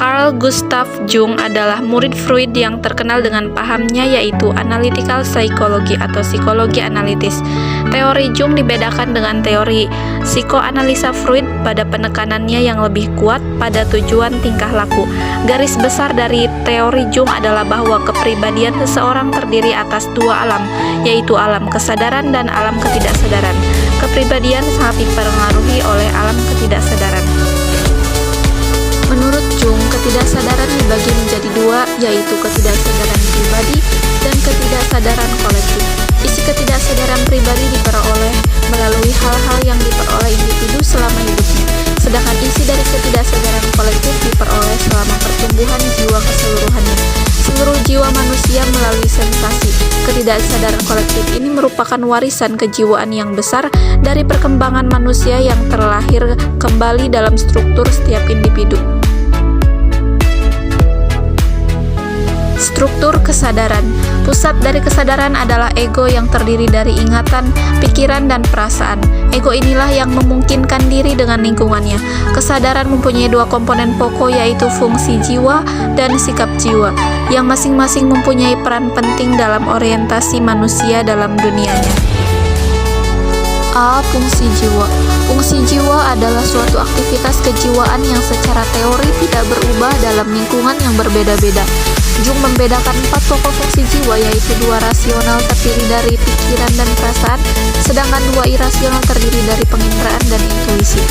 Carl Gustav Jung adalah murid Freud yang terkenal dengan pahamnya yaitu analytical psychology atau psikologi analitis. Teori Jung dibedakan dengan teori psikoanalisa Freud pada penekanannya yang lebih kuat pada tujuan tingkah laku. Garis besar dari teori Jung adalah bahwa kepribadian seseorang terdiri atas dua alam, yaitu alam kesadaran dan alam ketidaksadaran. Kepribadian sangat dipengaruhi oleh alam ketidaksadaran. Menurut Jung, ketidaksadaran dibagi menjadi dua, yaitu ketidaksadaran pribadi dan ketidaksadaran kolektif. Isi ketidaksadaran pribadi diperoleh melalui hal-hal yang diperoleh individu selama hidupnya, sedangkan isi dari ketidaksadaran kolektif diperoleh selama pertumbuhan jiwa keseluruhannya. Seluruh jiwa manusia melalui sensasi. Ketidaksadaran kolektif ini merupakan warisan kejiwaan yang besar dari perkembangan manusia yang terlahir kembali dalam struktur setiap individu. Struktur kesadaran. Pusat dari kesadaran adalah ego yang terdiri dari ingatan, pikiran, dan perasaan. Ego inilah yang memungkinkan diri dengan lingkungannya. Kesadaran mempunyai dua komponen pokok, yaitu fungsi jiwa dan sikap jiwa, yang masing-masing mempunyai peran penting dalam orientasi manusia dalam dunianya. A. Fungsi jiwa. Fungsi jiwa adalah suatu aktivitas kejiwaan yang secara teori tidak berubah dalam lingkungan yang berbeda-beda. Jung membedakan 4 pokok fungsi jiwa, yaitu 2 rasional terdiri dari pikiran dan perasaan, sedangkan 2 irasional terdiri dari penginderaan dan intuisi.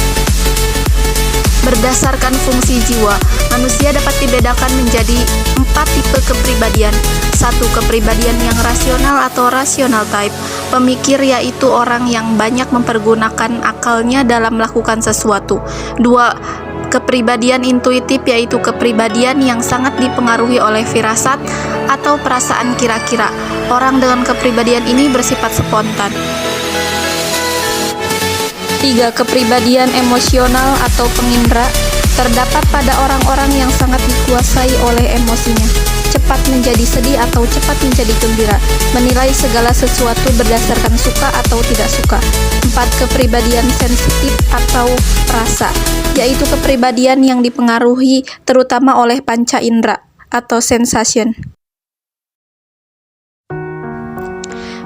Berdasarkan fungsi jiwa, manusia dapat dibedakan menjadi 4 tipe kepribadian. 1. Kepribadian yang rasional atau rational type. Pemikir yaitu orang yang banyak mempergunakan akalnya dalam melakukan sesuatu. 2. Kepribadian intuitif yaitu kepribadian yang sangat dipengaruhi oleh firasat atau perasaan kira-kira. Orang dengan kepribadian ini bersifat spontan. 3. Kepribadian emosional atau pengindra terdapat pada orang-orang yang sangat dikuasai oleh emosinya, cepat menjadi sedih atau cepat menjadi gembira, menilai segala sesuatu berdasarkan suka atau tidak suka. 4. Kepribadian sensitif atau rasa, yaitu kepribadian yang dipengaruhi terutama oleh panca indera atau sensation.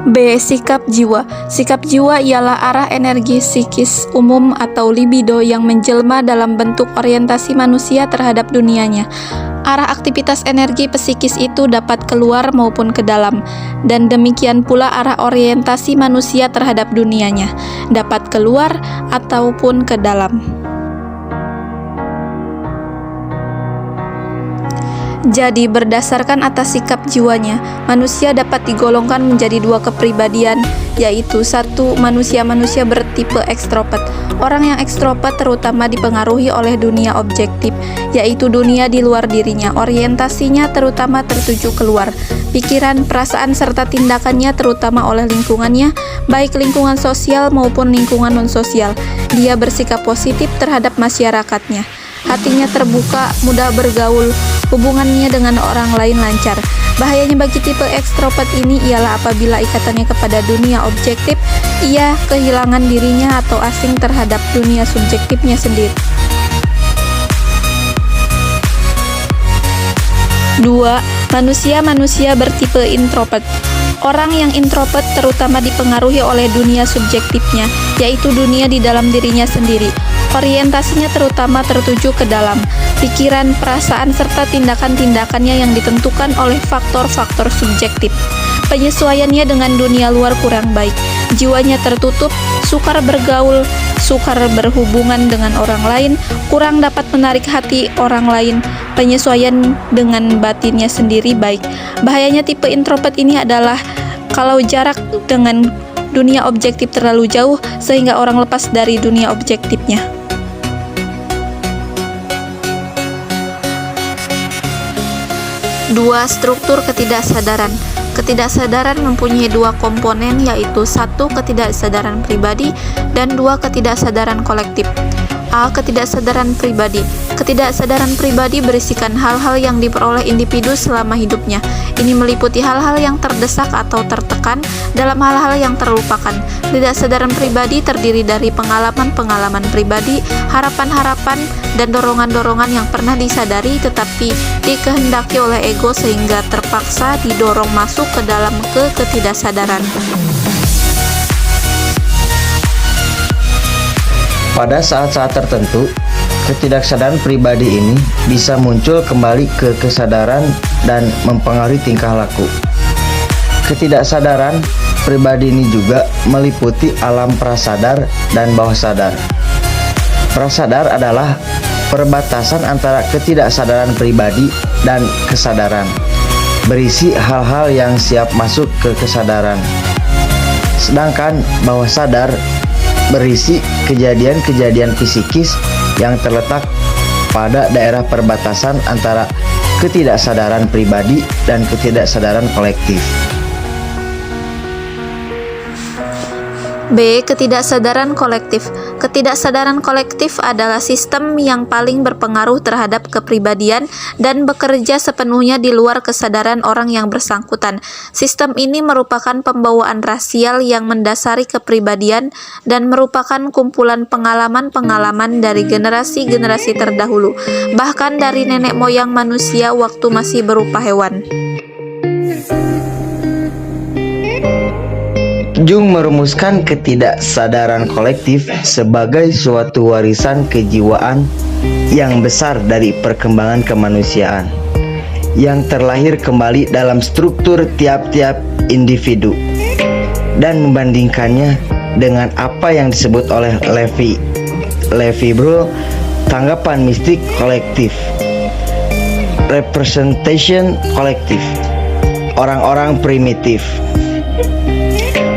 B. Sikap jiwa. Sikap jiwa ialah arah energi psikis umum atau libido yang menjelma dalam bentuk orientasi manusia terhadap dunianya. Arah aktivitas energi psikis itu dapat keluar maupun ke dalam, dan demikian pula arah orientasi manusia terhadap dunianya, dapat keluar ataupun ke dalam. Jadi, berdasarkan atas sikap jiwanya, manusia dapat digolongkan menjadi 2 kepribadian, yaitu 1. Manusia-manusia bertipe ekstrovert. Orang yang ekstrovert terutama dipengaruhi oleh dunia objektif, yaitu dunia di luar dirinya. Orientasinya terutama tertuju keluar. Pikiran, perasaan, serta tindakannya terutama oleh lingkungannya, baik lingkungan sosial maupun lingkungan non-sosial. Dia bersikap positif terhadap masyarakatnya. Hatinya terbuka, mudah bergaul, hubungannya dengan orang lain lancar. Bahayanya bagi tipe ekstrovert ini ialah apabila ikatannya kepada dunia objektif, ia kehilangan dirinya atau asing terhadap dunia subjektifnya sendiri. 2. Manusia-manusia bertipe introvert. Orang yang introvert terutama dipengaruhi oleh dunia subjektifnya, yaitu dunia di dalam dirinya sendiri. Orientasinya terutama tertuju ke dalam, pikiran, perasaan, serta tindakan-tindakannya yang ditentukan oleh faktor-faktor subjektif. Penyesuaiannya dengan dunia luar kurang baik. Jiwanya tertutup, sukar bergaul, sukar berhubungan dengan orang lain, kurang dapat menarik hati orang lain. Penyesuaian dengan batinnya sendiri baik. Bahayanya tipe introvert ini adalah kalau jarak dengan dunia objektif terlalu jauh sehingga orang lepas dari dunia objektifnya. 2. Struktur ketidaksadaran. Ketidaksadaran mempunyai 2 komponen, yaitu 1. Ketidaksadaran pribadi dan 2. Ketidaksadaran kolektif. A. Ketidaksadaran pribadi. Ketidaksadaran pribadi berisikan hal-hal yang diperoleh individu selama hidupnya. Ini meliputi hal-hal yang terdesak atau tertekan dalam hal-hal yang terlupakan. Ketidaksadaran pribadi terdiri dari pengalaman-pengalaman pribadi, harapan-harapan, dan dorongan-dorongan yang pernah disadari tetapi dikehendaki oleh ego sehingga terpaksa didorong masuk ke dalam ketidaksadaran. Pada saat-saat tertentu, ketidaksadaran pribadi ini bisa muncul kembali ke kesadaran dan mempengaruhi tingkah laku. Ketidaksadaran pribadi ini juga meliputi alam prasadar dan bawah sadar. Prasadar adalah perbatasan antara ketidaksadaran pribadi dan kesadaran, berisi hal-hal yang siap masuk ke kesadaran. Sedangkan bawah sadar berisi kejadian-kejadian psikis yang terletak pada daerah perbatasan antara ketidaksadaran pribadi dan ketidaksadaran kolektif. B. Ketidaksadaran kolektif. Ketidaksadaran kolektif adalah sistem yang paling berpengaruh terhadap kepribadian dan bekerja sepenuhnya di luar kesadaran orang yang bersangkutan. Sistem ini merupakan pembawaan rasial yang mendasari kepribadian dan merupakan kumpulan pengalaman-pengalaman dari generasi-generasi terdahulu, bahkan dari nenek moyang manusia waktu masih berupa hewan. Jung merumuskan ketidaksadaran kolektif sebagai suatu warisan kejiwaan yang besar dari perkembangan kemanusiaan, yang terlahir kembali dalam struktur tiap-tiap individu, dan membandingkannya dengan apa yang disebut oleh Levi Bruhl tanggapan mistik kolektif, representation kolektif, orang-orang primitif.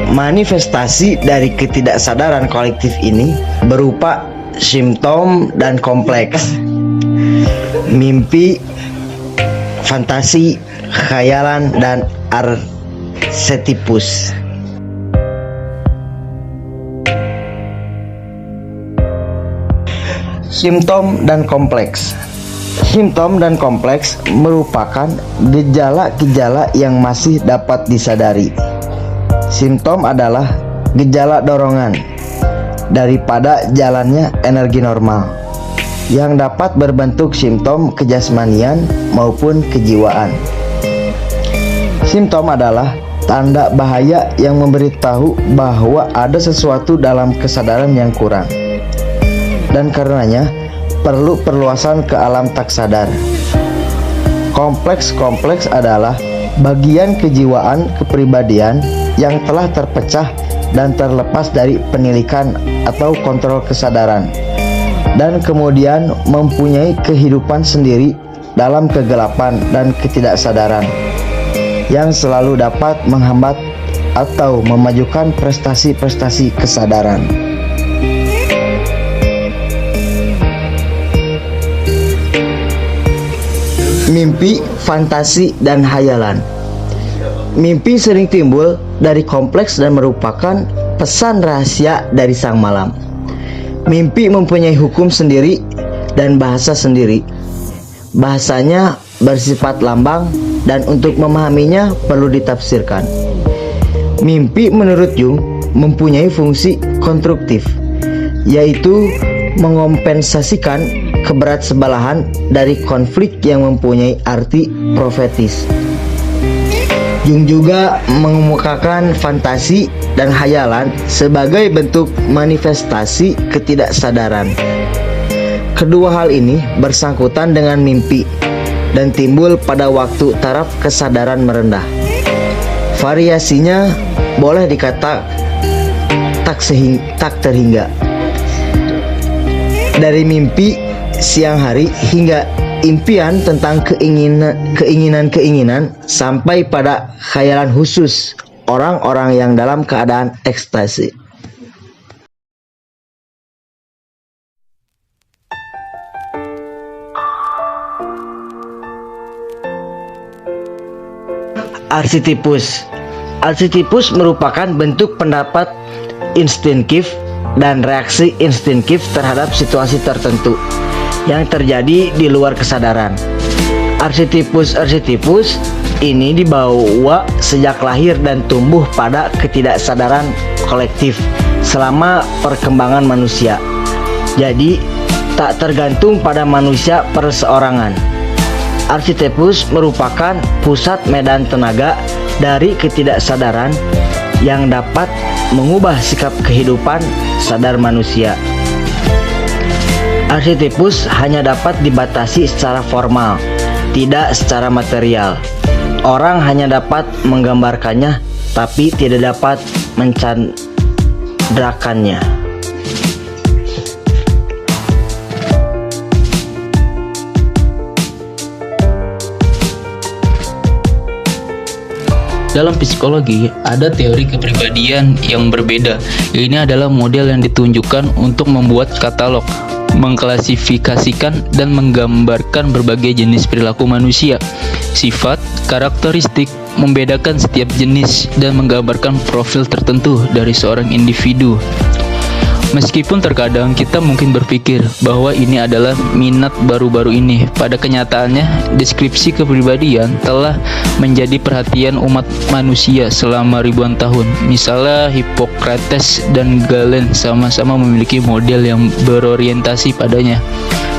Manifestasi dari ketidaksadaran kolektif ini berupa simptom dan kompleks, mimpi, fantasi, khayalan, dan arsetipus. Simptom dan kompleks. Simptom dan kompleks merupakan gejala-gejala yang masih dapat disadari. Simptom adalah gejala dorongan daripada jalannya energi normal yang dapat berbentuk simptom kejasmanian maupun kejiwaan. Simptom adalah tanda bahaya yang memberitahu bahwa ada sesuatu dalam kesadaran yang kurang, dan karenanya perlu perluasan ke alam tak sadar. Kompleks adalah bagian kejiwaan kepribadian yang telah terpecah dan terlepas dari penilikan atau kontrol kesadaran, dan kemudian mempunyai kehidupan sendiri dalam kegelapan dan ketidaksadaran yang selalu dapat menghambat atau memajukan prestasi-prestasi kesadaran. Mimpi, fantasi, dan hayalan. Mimpi sering timbul dari kompleks dan merupakan pesan rahasia dari sang malam. Mimpi mempunyai hukum sendiri dan bahasa sendiri. Bahasanya bersifat lambang dan untuk memahaminya perlu ditafsirkan. Mimpi menurut Jung mempunyai fungsi konstruktif, yaitu mengompensasikan keberatan dari konflik yang mempunyai arti profetis. Jung juga mengemukakan fantasi dan hayalan sebagai bentuk manifestasi ketidaksadaran. Kedua hal ini bersangkutan dengan mimpi dan timbul pada waktu taraf kesadaran merendah. Variasinya boleh dikata tak terhingga. Dari mimpi siang hari hingga impian tentang keinginan-keinginan sampai pada khayalan khusus orang-orang yang dalam keadaan ekstasi. Arsetipus. Arsetipus merupakan bentuk pendapat instinktif dan reaksi instinktif terhadap situasi tertentu. yang terjadi di luar kesadaran. Arsitipus ini dibawa sejak lahir dan tumbuh pada ketidaksadaran kolektif selama perkembangan manusia. Jadi, tak tergantung pada manusia perseorangan. Arsitipus merupakan pusat medan tenaga dari ketidaksadaran yang dapat mengubah sikap kehidupan sadar manusia. Arsitipus hanya dapat dibatasi secara formal, tidak secara material. Orang hanya dapat menggambarkannya, tapi tidak dapat mencandrakannya. Dalam psikologi, ada teori kepribadian yang berbeda. Ini adalah model yang ditunjukkan untuk membuat katalog, mengklasifikasikan dan menggambarkan berbagai jenis perilaku manusia. Sifat, karakteristik, membedakan setiap jenis dan menggambarkan profil tertentu dari seorang individu. Meskipun terkadang kita mungkin berpikir bahwa ini adalah minat baru-baru ini, pada kenyataannya deskripsi kepribadian telah menjadi perhatian umat manusia selama ribuan tahun. Misalnya Hippocrates dan Galen sama-sama memiliki model yang berorientasi padanya.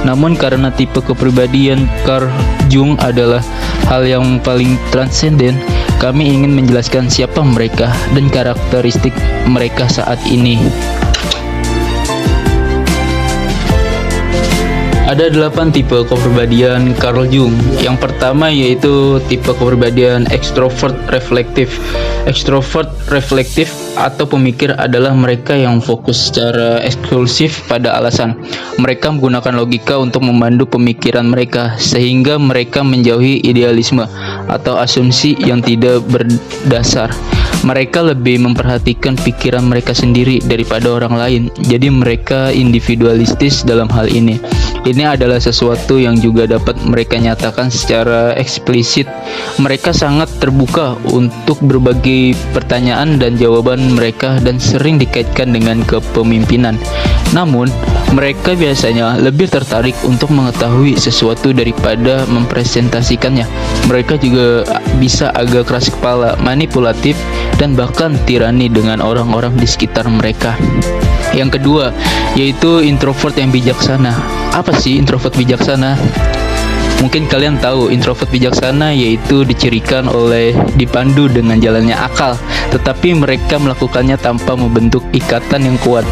Namun karena tipe kepribadian Carl Jung adalah hal yang paling transenden, kami ingin menjelaskan siapa mereka dan karakteristik mereka saat ini. Ada 8 tipe kepribadian Carl Jung. Yang pertama yaitu tipe kepribadian ekstrovert reflektif. Ekstrovert reflektif atau pemikir adalah mereka yang fokus secara eksklusif pada alasan. Mereka menggunakan logika untuk memandu pemikiran mereka, sehingga mereka menjauhi idealisme atau asumsi yang tidak berdasar. Mereka lebih memperhatikan pikiran mereka sendiri daripada orang lain, jadi mereka individualistis dalam hal ini. Ini adalah sesuatu yang juga dapat mereka nyatakan secara eksplisit. Mereka sangat terbuka untuk berbagai pertanyaan dan jawaban mereka dan sering dikaitkan dengan kepemimpinan. Namun, mereka biasanya lebih tertarik untuk mengetahui sesuatu daripada mempresentasikannya. Mereka juga bisa agak keras kepala, manipulatif, dan bahkan tirani dengan orang-orang di sekitar mereka. Yang kedua, yaitu introvert yang bijaksana. Apa sih introvert bijaksana? Mungkin kalian tahu, introvert bijaksana yaitu dicirikan oleh dipandu dengan jalannya akal, tetapi mereka melakukannya tanpa membentuk ikatan yang kuat.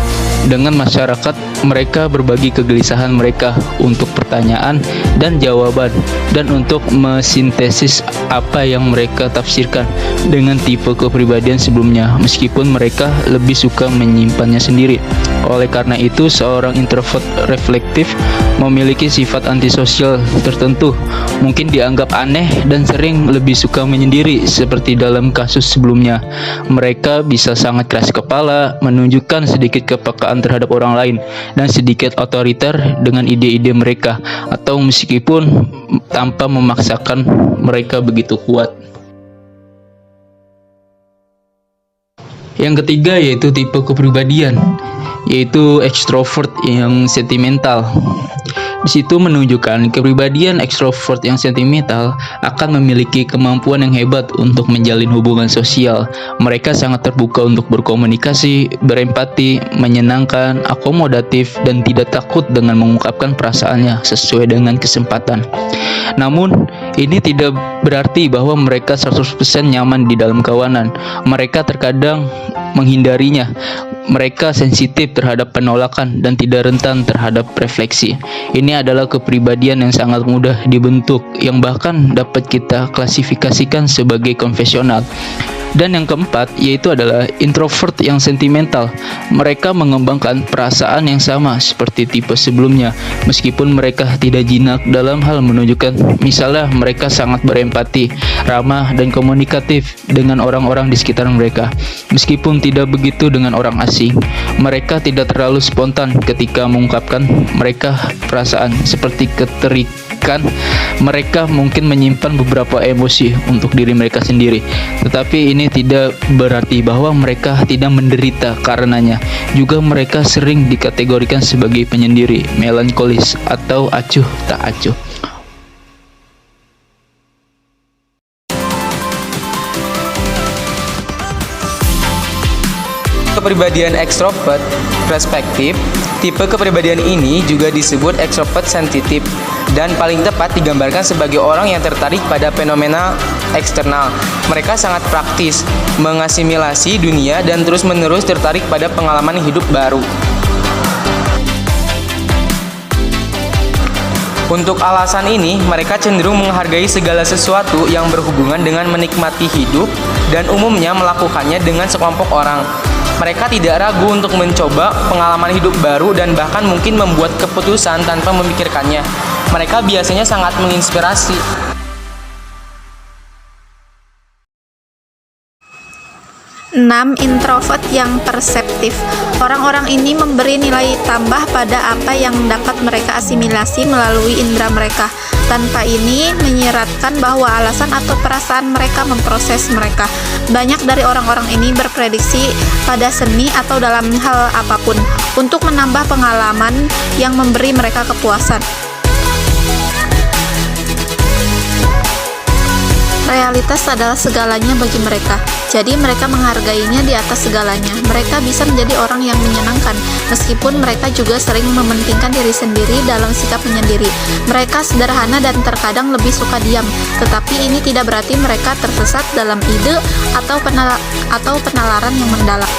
Dengan masyarakat, mereka berbagi kegelisahan mereka untuk pertanyaan dan jawaban, dan untuk mesintesis apa yang mereka tafsirkan dengan tipe kepribadian sebelumnya, meskipun mereka lebih suka menyimpannya sendiri. Oleh karena itu, seorang introvert reflektif memiliki sifat antisosial tertentu, mungkin dianggap aneh dan sering lebih suka menyendiri seperti dalam kasus sebelumnya. Mereka bisa sangat keras kepala, menunjukkan sedikit kepekaan terhadap orang lain, dan sedikit otoriter dengan ide-ide mereka, atau meskipun tanpa memaksakan mereka begitu kuat. Yang ketiga yaitu tipe kepribadian, yaitu ekstrovert yang sentimental. Di situ menunjukkan kepribadian ekstrovert yang sentimental akan memiliki kemampuan yang hebat untuk menjalin hubungan sosial. Mereka sangat terbuka untuk berkomunikasi, berempati, menyenangkan, akomodatif, dan tidak takut dengan mengungkapkan perasaannya sesuai dengan kesempatan. Namun, ini tidak berarti bahwa mereka 100% nyaman di dalam kawanan. Mereka terkadang menghindarinya. Mereka sensitif terhadap penolakan dan tidak rentan terhadap refleksi. Ini adalah kepribadian yang sangat mudah dibentuk, yang bahkan dapat kita klasifikasikan sebagai konvensional. Dan yang keempat yaitu adalah introvert yang sentimental. Mereka mengembangkan perasaan yang sama seperti tipe sebelumnya, meskipun mereka tidak jinak dalam hal menunjukkan. Misalnya, mereka sangat berempati, ramah, dan komunikatif dengan orang-orang di sekitar mereka, meskipun tidak begitu dengan orang asing. Mereka tidak terlalu spontan ketika mengungkapkan mereka perasaan, seperti keterikan Mereka mungkin menyimpan beberapa emosi untuk diri mereka sendiri, tetapi ini tidak berarti bahwa mereka tidak menderita karenanya. Juga mereka sering dikategorikan sebagai penyendiri, melankolis, atau acuh tak acuh. Kepribadian ekstrovert perspektif, tipe kepribadian ini juga disebut ekstrovert sensitif dan paling tepat digambarkan sebagai orang yang tertarik pada fenomena eksternal. Mereka sangat praktis, mengasimilasi dunia dan terus-menerus tertarik pada pengalaman hidup baru. Untuk alasan ini, mereka cenderung menghargai segala sesuatu yang berhubungan dengan menikmati hidup dan umumnya melakukannya dengan sekelompok orang. Mereka tidak ragu untuk mencoba pengalaman hidup baru dan bahkan mungkin membuat keputusan tanpa memikirkannya. Mereka biasanya sangat menginspirasi. 6. Introvert yang perseptif. Orang-orang ini memberi nilai tambah pada apa yang dapat mereka asimilasi melalui indera mereka. Tanpa ini menyiratkan bahwa alasan atau perasaan mereka memproses mereka. Banyak dari orang-orang ini berprediksi pada seni atau dalam hal apapun untuk menambah pengalaman yang memberi mereka kepuasan. Realitas adalah segalanya bagi mereka, jadi mereka menghargainya di atas segalanya. Mereka bisa menjadi orang yang menyenangkan, meskipun mereka juga sering mementingkan diri sendiri dalam sikap menyendiri. Mereka sederhana dan terkadang lebih suka diam, tetapi ini tidak berarti mereka tersesat dalam ide atau penalaran yang mendalam.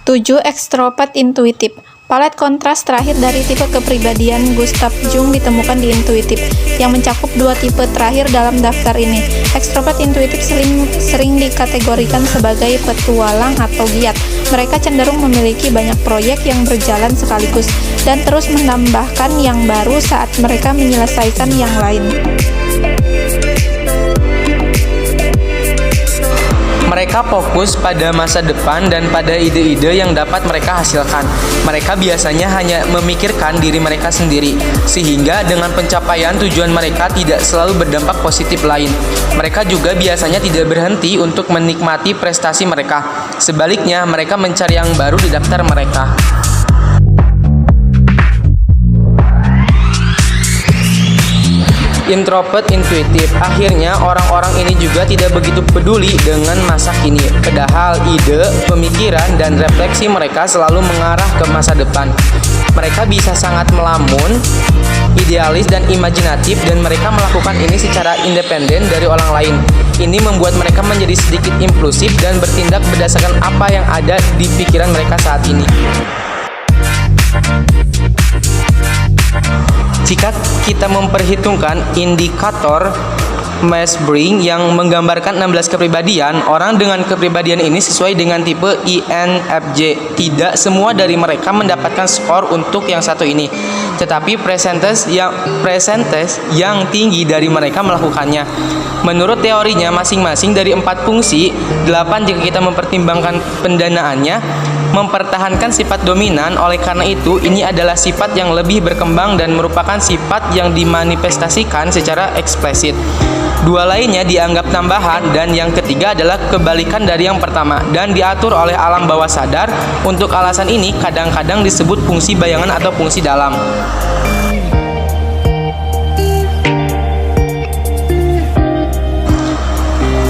7. Ekstrovert intuitif. Palet kontras terakhir dari tipe kepribadian Gustav Jung ditemukan di intuitif, yang mencakup dua tipe terakhir dalam daftar ini. Ekstrovert intuitif sering dikategorikan sebagai petualang atau giat. Mereka cenderung memiliki banyak proyek yang berjalan sekaligus dan terus menambahkan yang baru saat mereka menyelesaikan yang lain. Mereka fokus pada masa depan dan pada ide-ide yang dapat mereka hasilkan. Mereka biasanya hanya memikirkan diri mereka sendiri, sehingga dengan pencapaian tujuan mereka tidak selalu berdampak positif lain. Mereka juga biasanya tidak berhenti untuk menikmati prestasi mereka. Sebaliknya, mereka mencari yang baru di daftar mereka. Introvert intuitif. Akhirnya, orang-orang ini juga tidak begitu peduli dengan masa kini. Padahal ide, pemikiran, dan refleksi mereka selalu mengarah ke masa depan. Mereka bisa sangat melamun, idealis, dan imajinatif, dan mereka melakukan ini secara independen dari orang lain. Ini membuat mereka menjadi sedikit impulsif dan bertindak berdasarkan apa yang ada di pikiran mereka saat ini. Jika kita memperhitungkan indikator Myers-Briggs yang menggambarkan 16 kepribadian, orang dengan kepribadian ini sesuai dengan tipe INFJ. Tidak semua dari mereka mendapatkan skor untuk yang satu ini, tetapi presentase yang tinggi dari mereka melakukannya. Menurut teorinya, masing-masing dari 4 fungsi, 8 jika kita mempertimbangkan pendanaannya, mempertahankan sifat dominan. Oleh karena itu, ini adalah sifat yang lebih berkembang dan merupakan sifat yang dimanifestasikan secara eksplisit. 2 lainnya dianggap tambahan, dan yang ketiga adalah kebalikan dari yang pertama dan diatur oleh alam bawah sadar. Untuk alasan ini, kadang-kadang disebut fungsi bayangan atau fungsi dalam.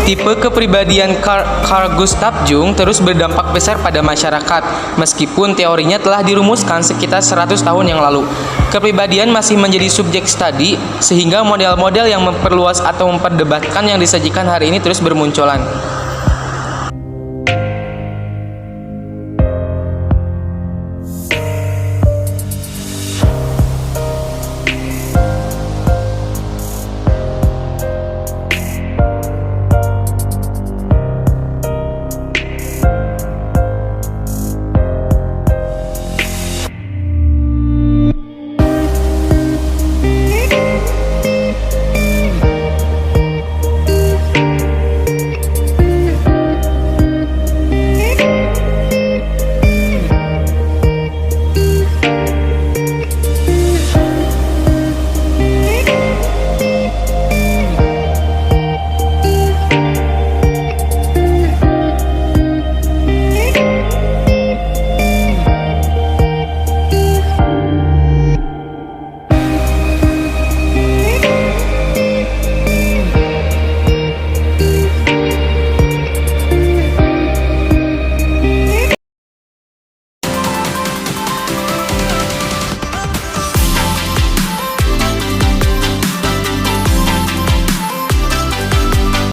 Tipe kepribadian Carl Gustav Jung terus berdampak besar pada masyarakat, meskipun teorinya telah dirumuskan sekitar 100 tahun yang lalu. Kepribadian masih menjadi subjek studi, sehingga model-model yang memperluas atau memperdebatkan yang disajikan hari ini terus bermunculan.